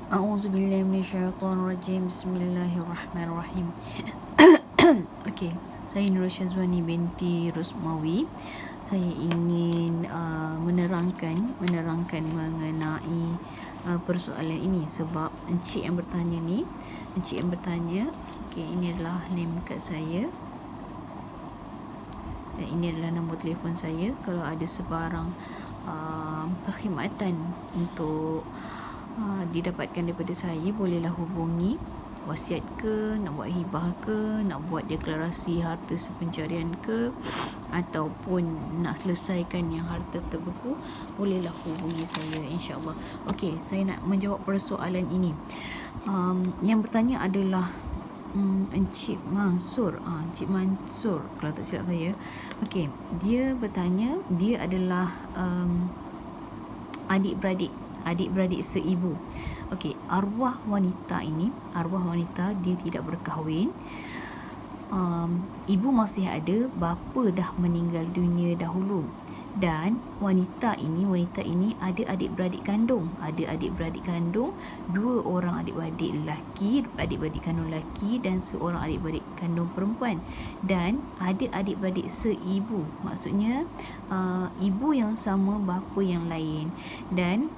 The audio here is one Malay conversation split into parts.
A'udzubillahi minasyaitonirrajim. Bismillahirrahmanirrahim. Okey, saya Nur Syazwani binti Rosmawi. Saya ingin menerangkan mengenai persoalan ini sebab encik yang bertanya, okey, ini adalah name kad saya dan ini adalah nombor telefon saya. Kalau ada sebarang perkhidmatan untuk didapatkan daripada saya, bolehlah hubungi. Wasiat ke, nak buat hibah ke, nak buat deklarasi harta sepencarian ke, ataupun nak selesaikan yang harta terbeku, bolehlah hubungi saya, insyaAllah. Okey, saya nak menjawab persoalan ini. Yang bertanya adalah Encik Mansur. Encik Mansur, kalau tak silap saya. Okey, dia bertanya, dia adalah adik-beradik seibu. Okey, arwah wanita dia tidak berkahwin. Ibu masih ada, bapa dah meninggal dunia dahulu. Dan wanita ini ada adik-beradik kandung, dua orang adik-beradik kandung lelaki dan seorang adik-beradik kandung perempuan, dan ada adik-beradik seibu, maksudnya ibu yang sama, bapa yang lain, dan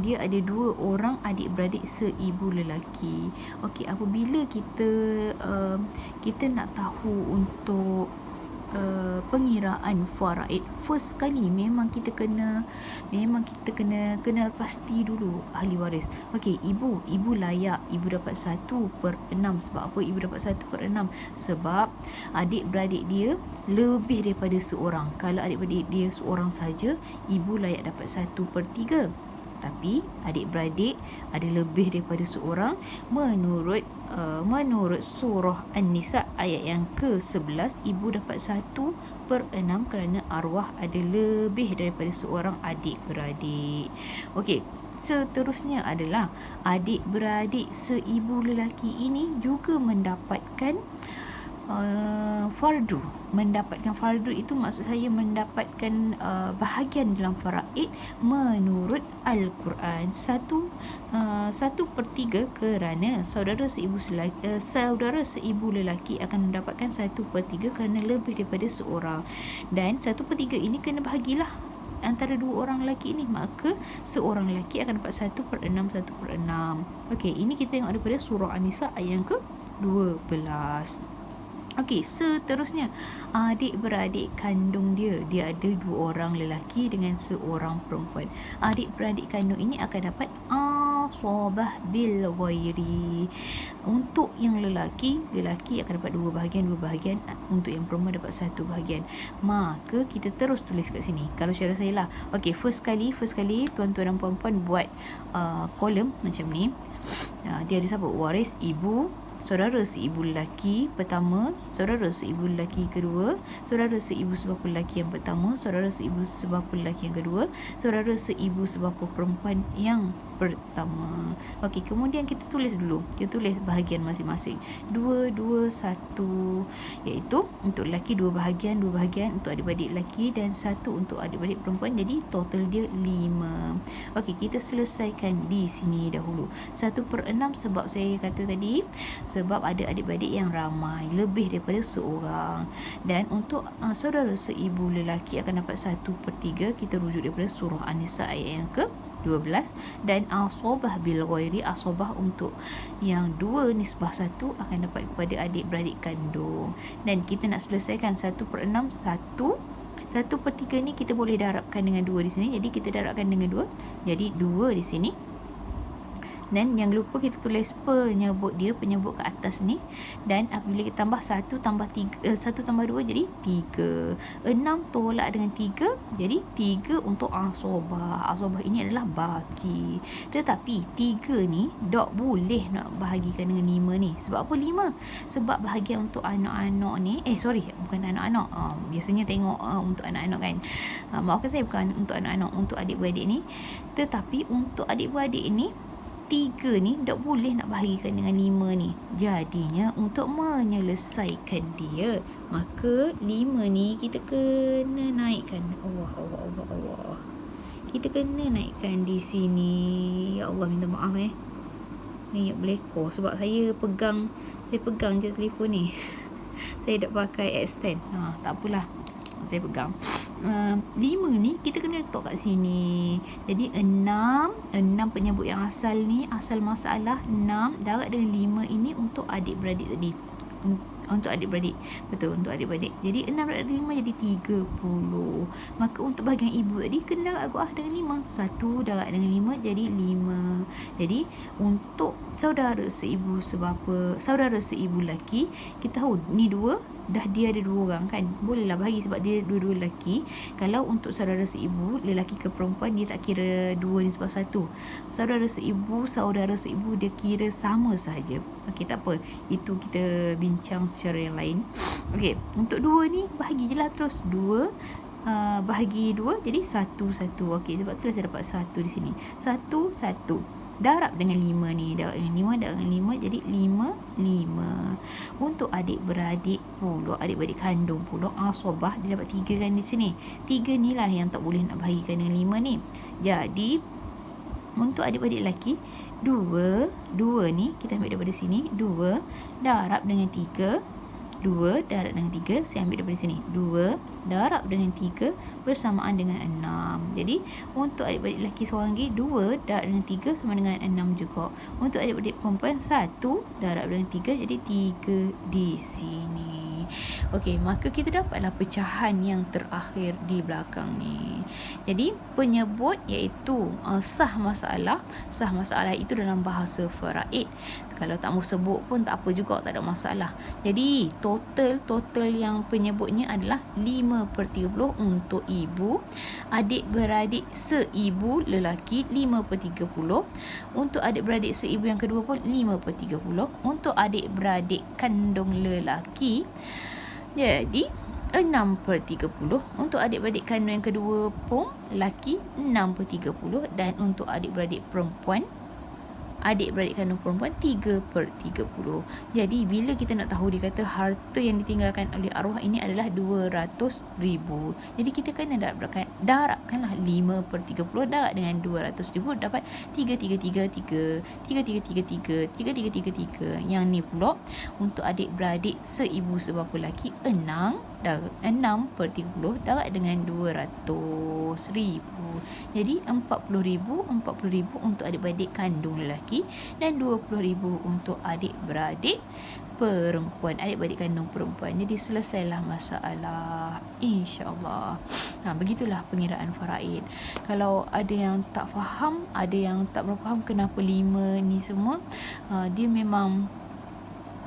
dia ada dua orang adik-beradik seibu lelaki. Okey, apabila kita nak tahu untuk pengiraan faraid, first kali memang kita kena kenal pasti dulu ahli waris. Okey, ibu layak, ibu dapat 1/6. Sebab apa ibu dapat 1/6? Sebab adik-beradik dia lebih daripada seorang. Kalau adik-beradik dia seorang saja, ibu layak dapat 1/3. Tapi adik-beradik ada lebih daripada seorang. Menurut surah An-Nisa ayat yang ke-11, ibu dapat 1/6 kerana arwah ada lebih daripada seorang adik-beradik. Okey, seterusnya adalah adik-beradik seibu lelaki ini juga mendapatkan fardu. Mendapatkan fardu itu maksud saya mendapatkan bahagian dalam faraid menurut Al-Quran. 1/3 kerana saudara seibu lelaki akan mendapatkan 1/3 kerana lebih daripada seorang, dan 1/3 ini kena bahagilah antara dua orang lelaki ini, maka seorang lelaki akan dapat 1/6. Okey, ini kita tengok daripada surah An-Nisa ayat yang ke-12. Okey, seterusnya adik-beradik kandung dia ada dua orang lelaki dengan seorang perempuan. Adik-beradik kandung ini akan dapat asabah bil ghairi. Untuk yang lelaki akan dapat dua bahagian. Untuk yang perempuan dapat satu bahagian. Maka kita terus tulis kat sini. Kalau cara saya lah. Okey, first kali tuan-tuan dan puan-puan buat kolom macam ni. Dia ada siapa? Waris ibu, saudara seibu lelaki pertama, saudara seibu lelaki kedua, saudara seibu sebapa lelaki yang pertama, saudara seibu sebapa lelaki yang kedua, saudara seibu sebapa perempuan yang pertama. Okey, kemudian kita tulis dulu. Kita tulis bahagian masing-masing. 2, 2, 1, iaitu untuk lelaki 2 bahagian, untuk adik-beradik lelaki, dan 1 untuk adik-beradik perempuan. Jadi total dia 5. Okey, kita selesaikan di sini dahulu. 1/6 sebab saya kata tadi, sebab ada adik-beradik yang ramai, lebih daripada seorang. Dan untuk saudara seibu lelaki akan dapat 1/3. Kita rujuk daripada surah An-Nisa ayat yang ke-12. Dan asabah bil ghairi, asabah untuk yang 2 nisbah 1 akan dapat kepada adik-beradik kandung. Dan kita nak selesaikan 1/6, 1/3 ni kita boleh darabkan dengan 2 di sini. Jadi kita darabkan dengan 2. Jadi 2 di sini. Dan yang lupa kita tulis penyebut ke atas ni. Dan apabila kita tambah 1 tambah 2 jadi 3. 6 tolak dengan 3, jadi 3 untuk asabah. Asabah ini adalah baki. Tetapi 3 ni tak boleh nak bahagikan dengan 5 ni. Sebab apa 5? Sebab bahagian untuk anak-anak ni, bukan anak-anak. Biasanya tengok untuk anak-anak kan. Maafkan saya, bukan untuk anak-anak, untuk adik-beradik ni. Tetapi untuk adik-beradik ni, 3 ni tak boleh nak bahagikan dengan 5 ni. Jadinya untuk menyelesaikan dia, maka 5 ni kita kena naikkan. Allah. Kita kena naikkan di sini. Ya Allah, minta maaf minyak beleko sebab saya pegang je telefon ni. Saya tak pakai extend. Tak apalah. Saya pegang. 5 ni kita kena letak kat sini. Jadi 6 penyebut yang asal ni, asal masalah 6 darab dengan 5 ini untuk adik-beradik tadi. Untuk adik-beradik. Betul, untuk adik-beradik. Jadi 6 darab dengan 5 jadi 30. Maka untuk bahagian ibu tadi kena darab dengan 5. 1 darab dengan 5 jadi 5. Jadi untuk saudara seibu sebapa, saudara seibu lelaki, kita tahu ni 2, dah dia ada 2 orang kan, bolehlah bahagi sebab dia dua-dua lelaki. Kalau untuk saudara seibu lelaki ke perempuan, dia tak kira 2 ni sebab 1. Saudara seibu dia kira sama saja. Okey, tak apa, itu kita bincang secara yang lain. Okey, untuk 2 ni bahagi je lah terus. 2 bahagi 2 jadi 1. Okey, sebab itulah saya dapat 1 di sini. 1 darab dengan 5 ni, darab dengan 5 jadi 5. Untuk adik-beradik pula, adik-beradik kandung pula, asobah dia dapat 3 kan di sini. 3 ni lah yang tak boleh nak bahagikan dengan 5 ni. Jadi untuk adik-beradik lelaki 2 ni kita ambil daripada sini, 2 darab dengan 3. 2 darab dengan 3 saya ambil daripada sini. 2 darab dengan 3 bersamaan dengan 6. Jadi untuk adik-beradik lelaki seorang lagi, 2 darab dengan 3 sama dengan 6 juga. Untuk adik-beradik perempuan 1 darab dengan 3 jadi 3 di sini. Okey, maka kita dapatlah pecahan yang terakhir di belakang ni. Jadi penyebut iaitu sah masalah. Sah masalah itu dalam bahasa faraid. Kalau tak mau sebut pun tak apa juga, tak ada masalah. Jadi total yang penyebutnya adalah 5/30 untuk ibu. Adik-beradik seibu lelaki 5/30. Untuk adik-beradik seibu yang kedua pun 5/30. Untuk adik-beradik kandung lelaki jadi 6/30. Untuk adik-beradik kandung yang kedua pun lelaki 6/30. Dan untuk adik-beradik perempuan, adik-beradik kandung perempuan 3/30. Jadi bila kita nak tahu, dia kata harta yang ditinggalkan oleh arwah ini adalah 200,000. Jadi kita kena darabkanlah 5/30 darab dengan 200,000 dapat 3,333. Yang ni pula untuk adik-beradik seibu sebapa lelaki 6/30 darab dengan 200,000. Jadi 40,000 untuk adik-beradik kandung lelaki dan 20,000 untuk adik-beradik perempuan, adik-beradik kandung perempuan. Jadi selesailah masalah, insya-Allah. Begitulah pengiraan faraid. Kalau ada yang tak faham, ada yang tak berapa faham kenapa 5 ni semua, dia memang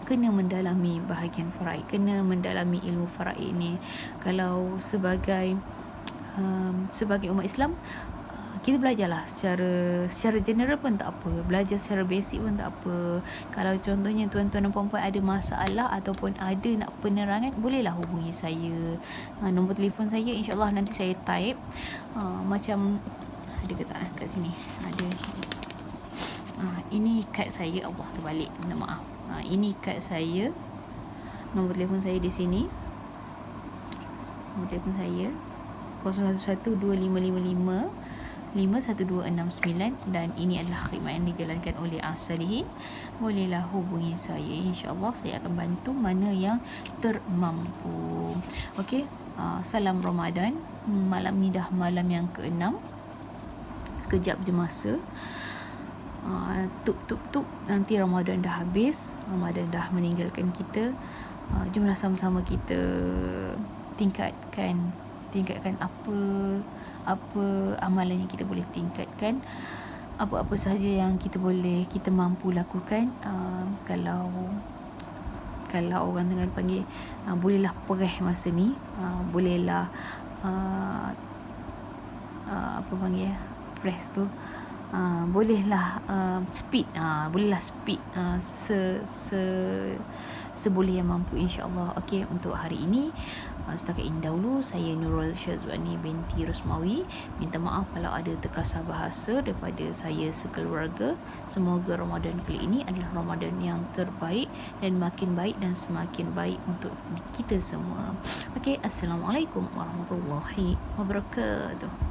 kena mendalami bahagian faraid, kena mendalami ilmu faraid ni. Kalau sebagai umat Islam, kita belajarlah secara general pun tak apa, belajar secara basic pun tak apa. Kalau contohnya tuan-tuan dan puan-puan ada masalah ataupun ada nak penerangan, bolehlah hubungi saya. Nombor telefon saya insya-Allah nanti saya type. Macam ada ke tak kat sini? Ada. Ini kad saya, Allah terbalik, minta maaf. Ini kad saya. Nombor telefon saya di sini. Nombor telefon saya 0112555169 dan ini adalah khidmat yang dijalankan oleh As-Salihin. Bolehlah hubungi saya, insya-Allah saya akan bantu mana yang termampu. Okey, salam Ramadan. Malam ni dah malam yang ke-6. Sekejap je masa. Tup nanti Ramadan dah habis, Ramadan dah meninggalkan kita. Jomlah sama-sama kita tingkatkan apa amalan yang kita boleh tingkatkan, apa-apa sahaja yang kita mampu lakukan. Kalau orang tengah panggil, bolehlah perih masa ni, bolehlah press tu, bolehlah speed, seboleh yang mampu, insya-Allah. Okey, untuk hari ini setakat ini dahulu. Saya Nurul Syazwani binti Rosmawi. Minta maaf kalau ada terkasar bahasa daripada saya sekeluarga. Semoga Ramadan kali ini adalah Ramadan yang terbaik dan makin baik dan semakin baik untuk kita semua. Okey, assalamualaikum warahmatullahi wabarakatuh.